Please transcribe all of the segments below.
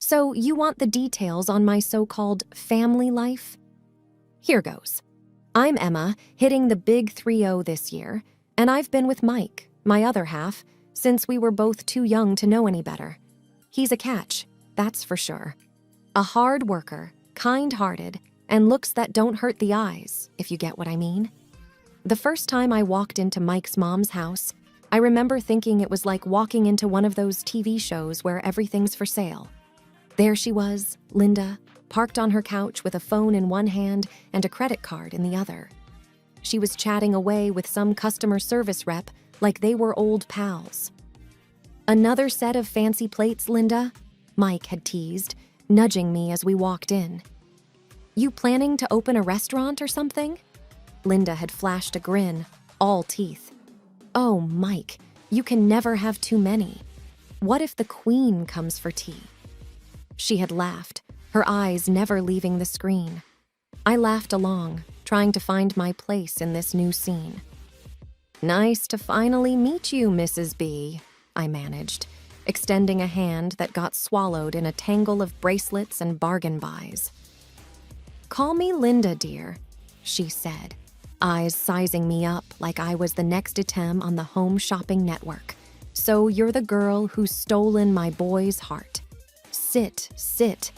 So you want the details on my so-called family life? Here goes. I'm Emma, hitting the big 3-0 this year, and I've been with Mike, my other half, since we were both too young to know any better. He's a catch, that's for sure. A hard worker, kind-hearted, and looks that don't hurt the eyes, if you get what I mean. The first time I walked into Mike's mom's house, I remember thinking it was like walking into one of those TV shows where everything's for sale. There she was, Linda, parked on her couch with a phone in one hand and a credit card in the other. She was chatting away with some customer service rep like they were old pals. "Another set of fancy plates, Linda?" Mike had teased, nudging me as we walked in. "You planning to open a restaurant or something?" Linda had flashed a grin, all teeth. "Oh, Mike, you can never have too many. What if the queen comes for tea?" She had laughed, her eyes never leaving the screen. I laughed along, trying to find my place in this new scene. "Nice to finally meet you, Mrs. B," I managed, extending a hand that got swallowed in a tangle of bracelets and bargain buys. "Call me Linda, dear," she said, eyes sizing me up like I was the next item on the home shopping network. "So you're the girl who's stolen my boy's heart. Sit.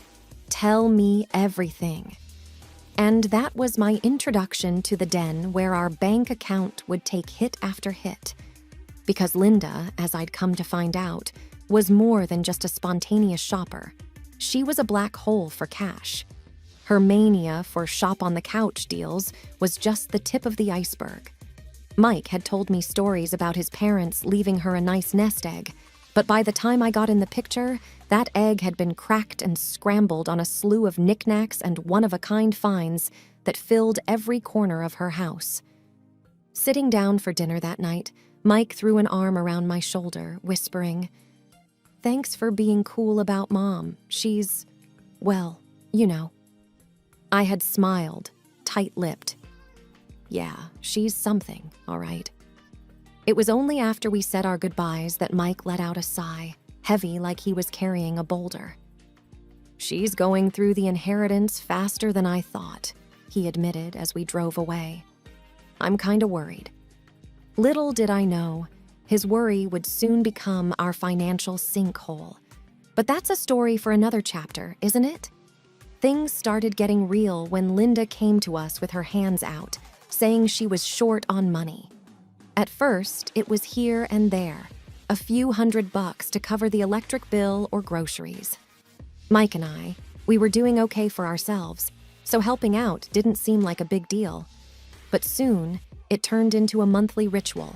Tell me everything." And that was my introduction to the den where our bank account would take hit after hit. Because Linda, as I'd come to find out, was more than just a spontaneous shopper. She was a black hole for cash. Her mania for shop-on-the-couch deals was just the tip of the iceberg. Mike had told me stories about his parents leaving her a nice nest egg, but by the time I got in the picture, that egg had been cracked and scrambled on a slew of knickknacks and one-of-a-kind finds that filled every corner of her house. Sitting down for dinner that night, Mike threw an arm around my shoulder, whispering, "Thanks for being cool about Mom. She's, well, you know." I had smiled, tight-lipped. Yeah, she's something, all right. It was only after we said our goodbyes that Mike let out a sigh, heavy like he was carrying a boulder. "She's going through the inheritance faster than I thought," he admitted as we drove away. "I'm kinda worried." Little did I know, his worry would soon become our financial sinkhole. But that's a story for another chapter, isn't it? Things started getting real when Linda came to us with her hands out, saying she was short on money. At first, it was here and there, a few $100 to cover the electric bill or groceries. Mike and I, we were doing okay for ourselves, so helping out didn't seem like a big deal. But soon, it turned into a monthly ritual.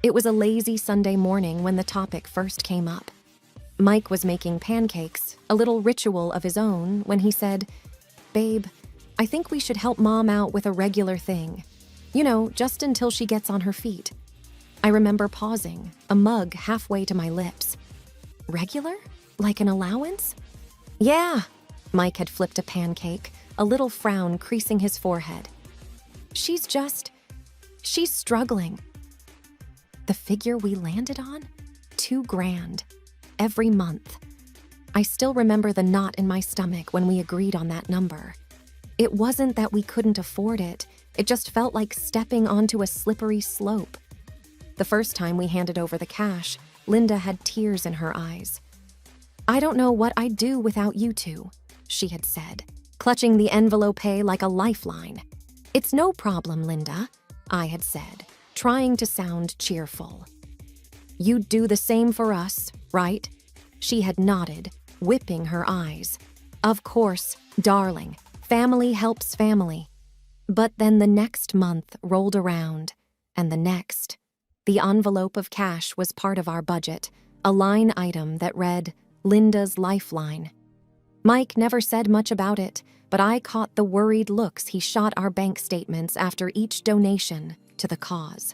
It was a lazy Sunday morning when the topic first came up. Mike was making pancakes, a little ritual of his own, when he said, "Babe, I think we should help Mom out with a regular thing. You know, just until she gets on her feet." I remember pausing, a mug halfway to my lips. "Regular? Like an allowance?" "Yeah." Mike had flipped a pancake, a little frown creasing his forehead. She's struggling." The figure we landed on? $2,000. Every month. I still remember the knot in my stomach when we agreed on that number. It wasn't that we couldn't afford it, it just felt like stepping onto a slippery slope. The first time we handed over the cash, Linda had tears in her eyes. "I don't know what I'd do without you two," she had said, clutching the envelope like a lifeline. "It's no problem, Linda," I had said, trying to sound cheerful. "You'd do the same for us, right?" She had nodded, whipping her eyes. "Of course, darling. Family helps family." But then the next month rolled around, and the next. The envelope of cash was part of our budget, a line item that read, "Linda's Lifeline." Mike never said much about it, but I caught the worried looks he shot our bank statements after each donation to the cause.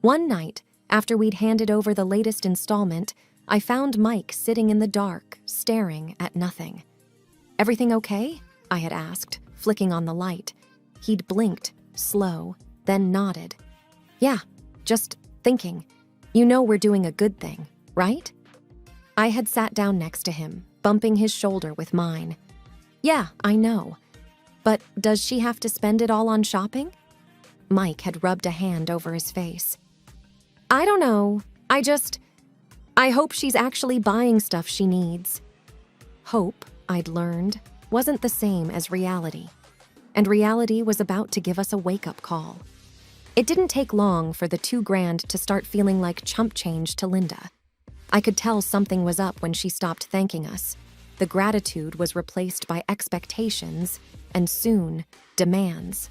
One night, after we'd handed over the latest installment, I found Mike sitting in the dark, staring at nothing. "Everything okay?" I had asked, flicking on the light. He'd blinked, slow, then nodded. "Yeah, just thinking. You know we're doing a good thing, right?" I had sat down next to him, bumping his shoulder with mine. Yeah, I know. But does she have to spend it all on shopping? Mike had rubbed a hand over his face. I don't know. I hope she's actually buying stuff she needs. Hope, I'd learned, wasn't the same as reality. And reality was about to give us a wake-up call. It didn't take long for the $2,000 to start feeling like chump change to Linda. I could tell something was up when she stopped thanking us. The gratitude was replaced by expectations, and soon, demands.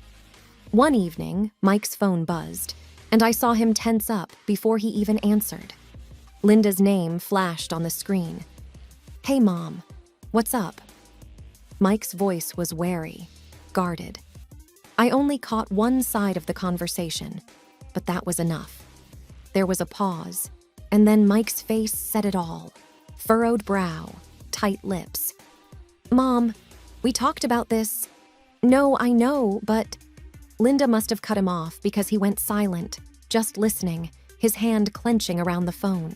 One evening, Mike's phone buzzed, and I saw him tense up before he even answered. Linda's name flashed on the screen. Hey, Mom, what's up? Mike's voice was wary, guarded. I only caught one side of the conversation, but that was enough. There was a pause, and then Mike's face said it all. Furrowed brow, tight lips. Mom, we talked about this. No, I know, but... Linda must have cut him off because he went silent, just listening, his hand clenching around the phone.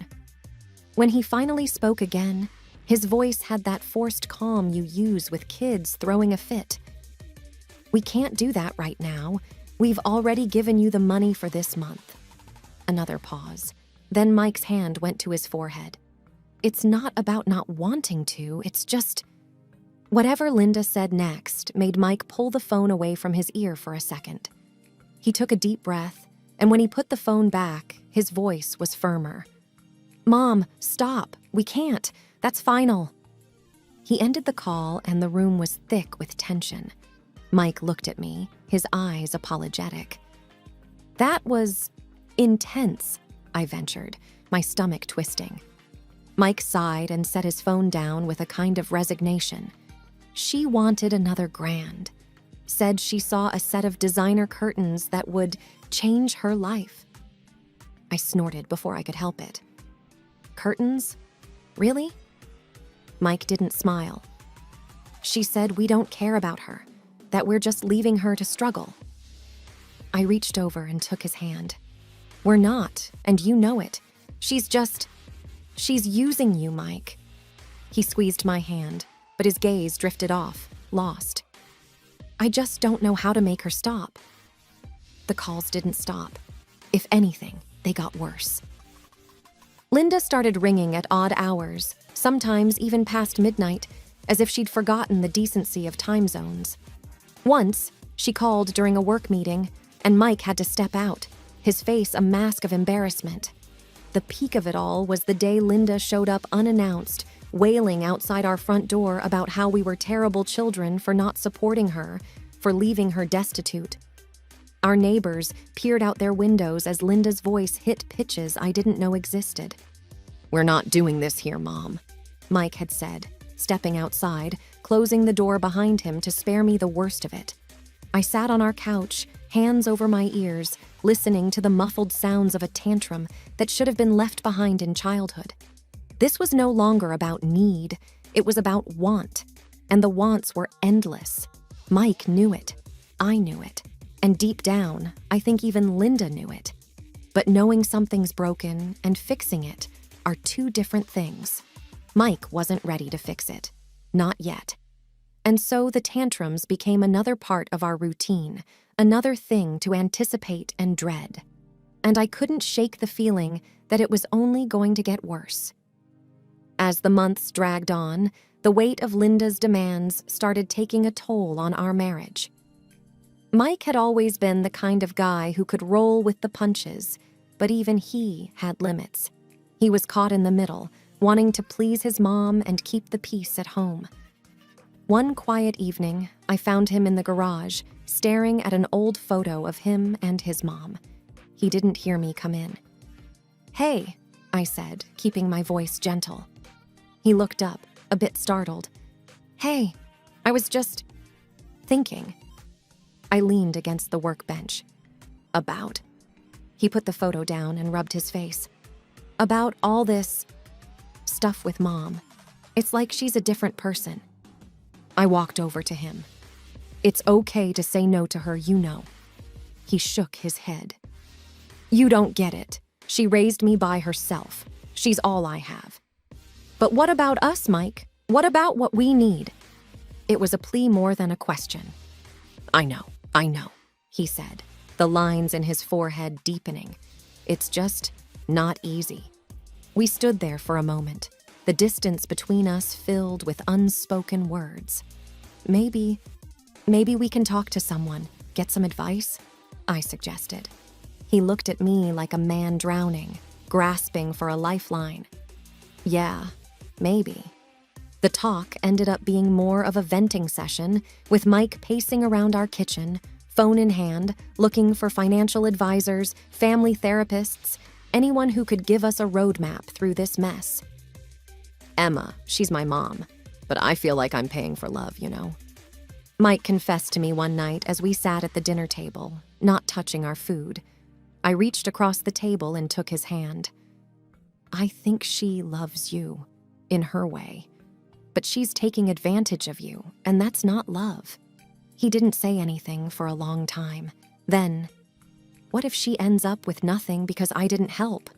When he finally spoke again, his voice had that forced calm you use with kids throwing a fit. We can't do that right now. We've already given you the money for this month. Another pause. Then Mike's hand went to his forehead. It's not about not wanting to, it's just... Whatever Linda said next made Mike pull the phone away from his ear for a second. He took a deep breath, and when he put the phone back, his voice was firmer. Mom, stop. We can't. That's final. He ended the call, and the room was thick with tension. Mike looked at me, his eyes apologetic. That was intense, I ventured, my stomach twisting. Mike sighed and set his phone down with a kind of resignation. She wanted another $1,000. Said she saw a set of designer curtains that would change her life. I snorted before I could help it. Curtains? Really? Mike didn't smile. She said we don't care about her, that we're just leaving her to struggle. I reached over and took his hand. We're not, and you know it. She's using you, Mike. He squeezed my hand, but his gaze drifted off, lost. I just don't know how to make her stop. The calls didn't stop. If anything, they got worse. Linda started ringing at odd hours, sometimes even past midnight, as if she'd forgotten the decency of time zones. Once, she called during a work meeting, and Mike had to step out, his face a mask of embarrassment. The peak of it all was the day Linda showed up unannounced, wailing outside our front door about how we were terrible children for not supporting her, for leaving her destitute. Our neighbors peered out their windows as Linda's voice hit pitches I didn't know existed. We're not doing this here, Mom, Mike had said, stepping outside, closing the door behind him to spare me the worst of it. I sat on our couch, hands over my ears, listening to the muffled sounds of a tantrum that should have been left behind in childhood. This was no longer about need, it was about want, and the wants were endless. Mike knew it, I knew it, and deep down, I think even Linda knew it. But knowing something's broken and fixing it are two different things. Mike wasn't ready to fix it, not yet. And so the tantrums became another part of our routine, another thing to anticipate and dread. And I couldn't shake the feeling that it was only going to get worse. As the months dragged on, the weight of Linda's demands started taking a toll on our marriage. Mike had always been the kind of guy who could roll with the punches, but even he had limits. He was caught in the middle, wanting to please his mom and keep the peace at home. One quiet evening, I found him in the garage, staring at an old photo of him and his mom. He didn't hear me come in. Hey, I said, keeping my voice gentle. He looked up, a bit startled. Hey, I was just thinking. I leaned against the workbench. About? He put the photo down and rubbed his face. About all this stuff with Mom. It's like she's a different person. I walked over to him. It's okay to say no to her, you know. He shook his head. You don't get it. She raised me by herself. She's all I have. But what about us, Mike? What about what we need? It was a plea more than a question. I know, he said, the lines in his forehead deepening. It's just not easy. We stood there for a moment, the distance between us filled with unspoken words. Maybe we can talk to someone, get some advice, I suggested. He looked at me like a man drowning, grasping for a lifeline. Yeah, maybe. The talk ended up being more of a venting session, with Mike pacing around our kitchen, phone in hand, looking for financial advisors, family therapists, anyone who could give us a roadmap through this mess. Emma, she's my mom, but I feel like I'm paying for love, you know? Mike confessed to me one night as we sat at the dinner table, not touching our food. I reached across the table and took his hand. I think she loves you, in her way. But she's taking advantage of you, and that's not love. He didn't say anything for a long time. Then, what if she ends up with nothing because I didn't help?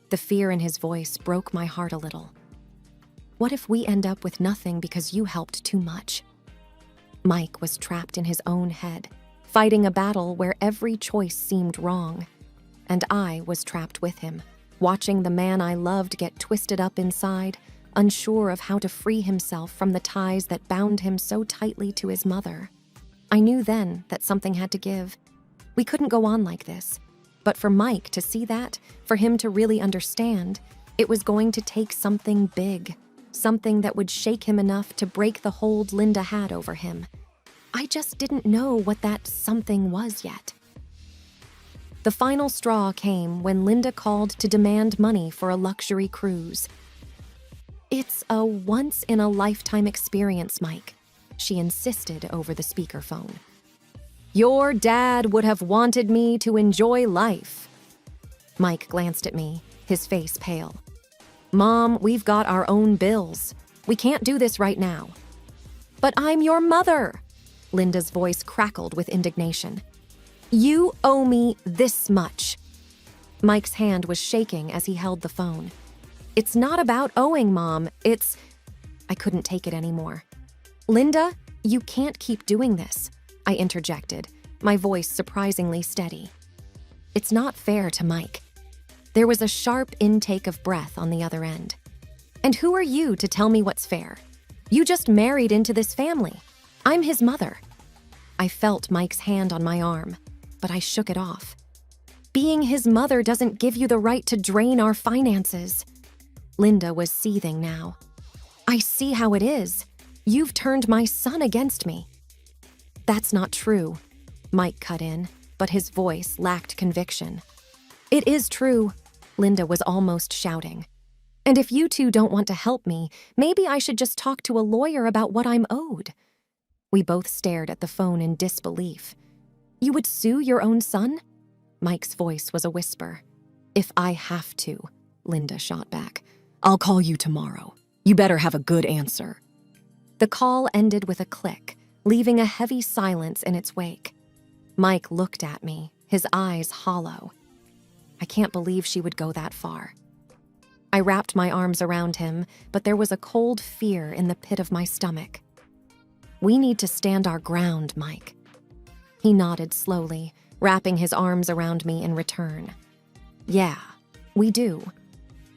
The fear in his voice broke my heart a little. What if we end up with nothing because you helped too much? Mike was trapped in his own head, fighting a battle where every choice seemed wrong. And I was trapped with him, watching the man I loved get twisted up inside, unsure of how to free himself from the ties that bound him so tightly to his mother. I knew then that something had to give. We couldn't go on like this. But for Mike to see that, for him to really understand, it was going to take something big, something that would shake him enough to break the hold Linda had over him. I just didn't know what that something was yet. The final straw came when Linda called to demand money for a luxury cruise. It's a once-in-a-lifetime experience, Mike, she insisted over the speakerphone. Your dad would have wanted me to enjoy life. Mike glanced at me, his face pale. Mom, we've got our own bills. We can't do this right now. But I'm your mother, Linda's voice crackled with indignation. You owe me this much. Mike's hand was shaking as he held the phone. It's not about owing, Mom. I couldn't take it anymore. Linda, you can't keep doing this, I interjected, my voice surprisingly steady. It's not fair to Mike. There was a sharp intake of breath on the other end. And who are you to tell me what's fair? You just married into this family. I'm his mother. I felt Mike's hand on my arm, but I shook it off. Being his mother doesn't give you the right to drain our finances. Linda was seething now. I see how it is. You've turned my son against me. That's not true, Mike cut in, but his voice lacked conviction. It is true, Linda was almost shouting. And if you two don't want to help me, maybe I should just talk to a lawyer about what I'm owed. We both stared at the phone in disbelief. You would sue your own son? Mike's voice was a whisper. If I have to, Linda shot back. I'll call you tomorrow. You better have a good answer. The call ended with a click, leaving a heavy silence in its wake. Mike looked at me, his eyes hollow. I can't believe she would go that far. I wrapped my arms around him, but there was a cold fear in the pit of my stomach. We need to stand our ground, Mike. He nodded slowly, wrapping his arms around me in return. Yeah, we do.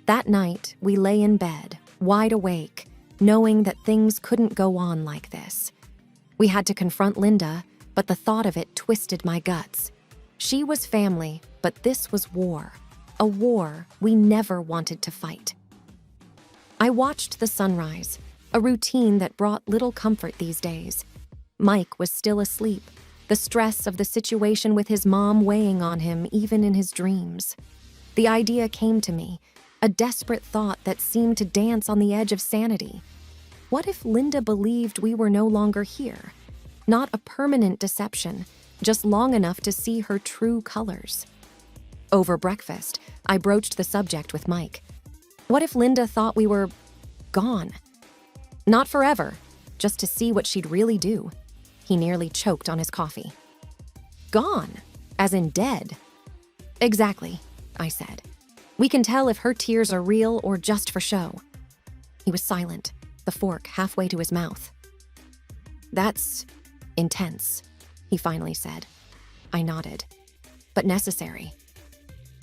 That night, we lay in bed, wide awake, knowing that things couldn't go on like this. We had to confront Linda, but the thought of it twisted my guts. She was family, but this was war. A war we never wanted to fight. I watched the sunrise, a routine that brought little comfort these days. Mike was still asleep, the stress of the situation with his mom weighing on him even in his dreams. The idea came to me, a desperate thought that seemed to dance on the edge of sanity. What if Linda believed we were no longer here? Not a permanent deception, just long enough to see her true colors. Over breakfast, I broached the subject with Mike. What if Linda thought we were gone? Not forever, just to see what she'd really do. He nearly choked on his coffee. Gone, as in dead. Exactly, I said. We can tell if her tears are real or just for show. He was silent, the the fork halfway to his mouth. "That's intense," he finally said. I nodded. "But necessary."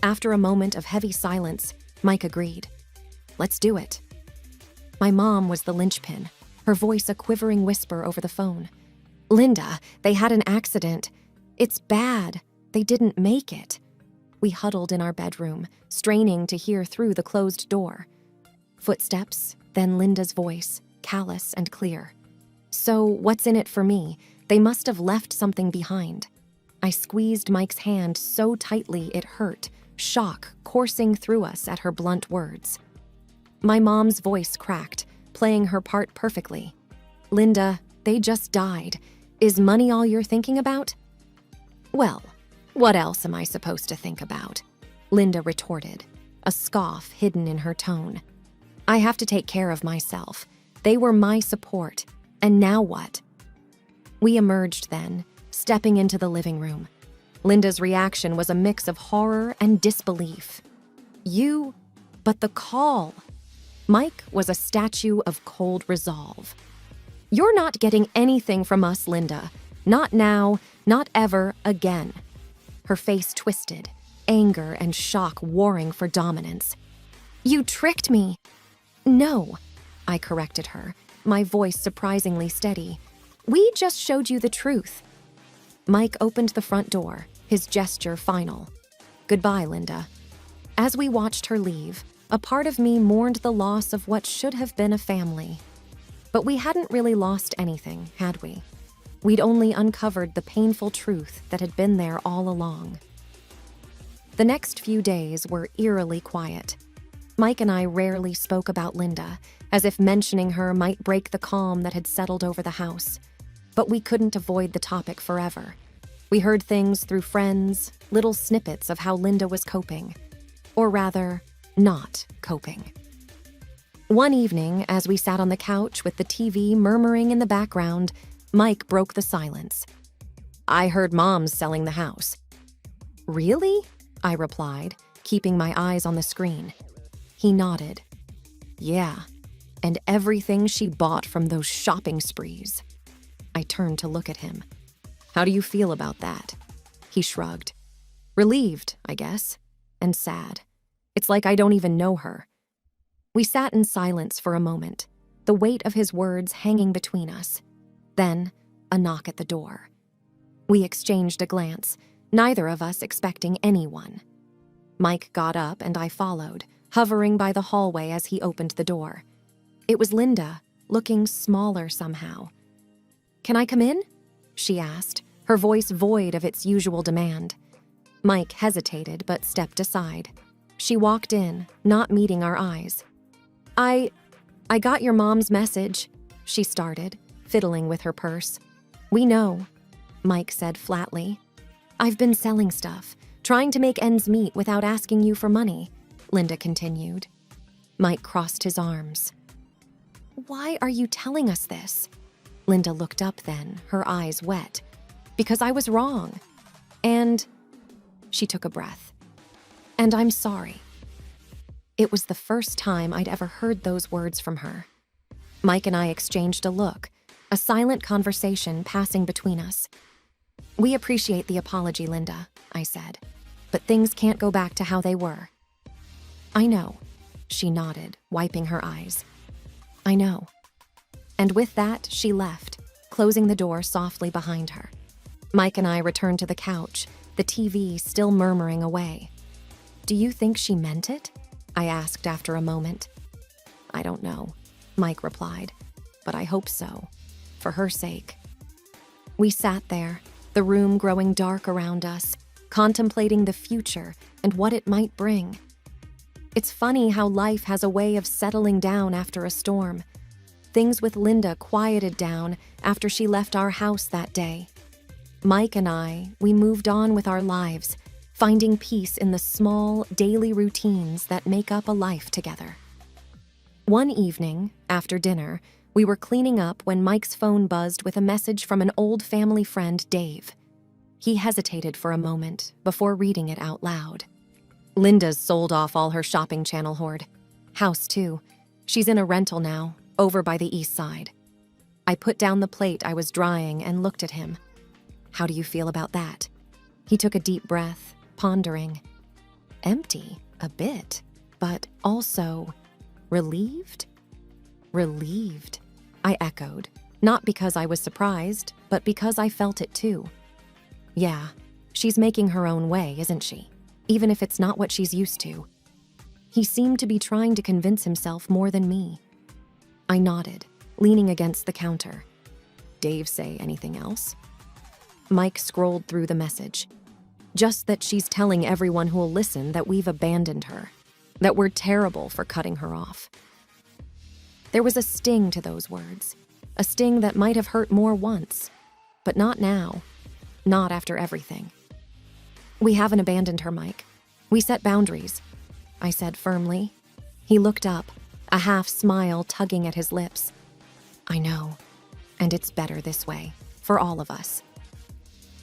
After a moment of heavy silence, Mike agreed. "Let's do it." My mom was the linchpin, her voice a quivering whisper over the phone. "Linda, they had an accident. It's bad. They didn't make it." We huddled in our bedroom, straining to hear through the closed door. Footsteps, then Linda's voice, callous and clear. "So what's in it for me? They must have left something behind." I squeezed Mike's hand so tightly it hurt, shock coursing through us at her blunt words. My mom's voice cracked, playing her part perfectly. "Linda, they just died. Is money all you're thinking about?" "Well, what else am I supposed to think about?" Linda retorted, a scoff hidden in her tone. "I have to take care of myself. They were my support. And now what?" We emerged then, stepping into the living room. Linda's reaction was a mix of horror and disbelief. But the call." Mike was a statue of cold resolve. "You're not getting anything from us, Linda. Not now, not ever again." Her face twisted, anger and shock warring for dominance. "You tricked me." "No," I corrected her, my voice surprisingly steady. "We just showed you the truth." Mike opened the front door, his gesture final. "Goodbye, Linda." As we watched her leave, a part of me mourned the loss of what should have been a family. But we hadn't really lost anything, had we? We'd only uncovered the painful truth that had been there all along. The next few days were eerily quiet. Mike and I rarely spoke about Linda, as if mentioning her might break the calm that had settled over the house. But we couldn't avoid the topic forever. We heard things through friends, little snippets of how Linda was coping. Or rather, not coping. One evening, as we sat on the couch with the TV murmuring in the background, Mike broke the silence. "I heard Mom's selling the house." "Really?" I replied, keeping my eyes on the screen. He nodded. "Yeah, and everything she bought from those shopping sprees." I turned to look at him. "How do you feel about that?" He shrugged. "Relieved, I guess, and sad. It's like I don't even know her." We sat in silence for a moment, the weight of his words hanging between us. Then, a knock at the door. We exchanged a glance, neither of us expecting anyone. Mike got up and I followed, hovering by the hallway as he opened the door. It was Linda, looking smaller somehow. "Can I come in?" she asked, her voice void of its usual demand. Mike hesitated but stepped aside. She walked in, not meeting our eyes. I got your mom's message," she started, fiddling with her purse. "We know," Mike said flatly. "I've been selling stuff, trying to make ends meet without asking you for money," Linda continued. Mike crossed his arms. "Why are you telling us this?" Linda looked up then, her eyes wet. "Because I was wrong. And..." She took a breath. "And I'm sorry." It was the first time I'd ever heard those words from her. Mike and I exchanged a look, a silent conversation passing between us. "We appreciate the apology, Linda," I said, "but things can't go back to how they were." "I know," she nodded, wiping her eyes. "I know." And with that, she left, closing the door softly behind her. Mike and I returned to the couch, the TV still murmuring away. "Do you think she meant it?" I asked after a moment. "I don't know," Mike replied, "but I hope so, for her sake." We sat there, the room growing dark around us, contemplating the future and what it might bring. It's funny how life has a way of settling down after a storm. Things with Linda quieted down after she left our house that day. Mike and I, we moved on with our lives, finding peace in the small, daily routines that make up a life together. One evening, after dinner, we were cleaning up when Mike's phone buzzed with a message from an old family friend, Dave. He hesitated for a moment before reading it out loud. "Linda's sold off all her shopping channel hoard. House, too. She's in a rental now. over by the east side. I put down the plate I was drying and looked at him. How do you feel about that? He took a deep breath, pondering. Empty, a bit, but also relieved? Relieved, I echoed, not because I was surprised, but because I felt it too. Yeah, she's making her own way, isn't she? Even if it's not what she's used to. He seemed to be trying to convince himself more than me. I nodded, leaning against the counter. Dave say anything else? Mike scrolled through the message. Just that she's telling everyone who'll listen that we've abandoned her, that we're terrible for cutting her off. There was a sting to those words, a sting that might have hurt more once, but not now, not after everything. We haven't abandoned her, Mike. We set boundaries, I said firmly. He looked up, a half smile tugging at his lips. I know, and it's better this way, for all of us.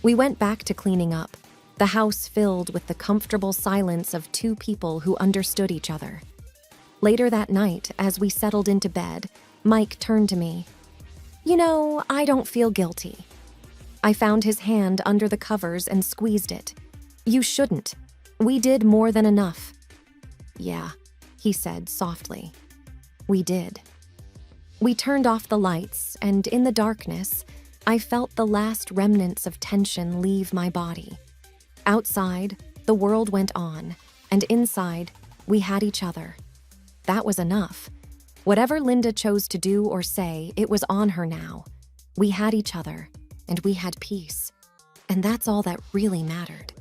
We went back to cleaning up, the house filled with the comfortable silence of two people who understood each other. Later that night, as we settled into bed, Mike turned to me. You know, I don't feel guilty. I found his hand under the covers and squeezed it. You shouldn't. We did more than enough. Yeah, he said softly. We did. We turned off the lights, and in the darkness, I felt the last remnants of tension leave my body. Outside, the world went on, and inside, we had each other. That was enough. Whatever Linda chose to do or say, it was on her now. We had each other, and we had peace. And that's all that really mattered.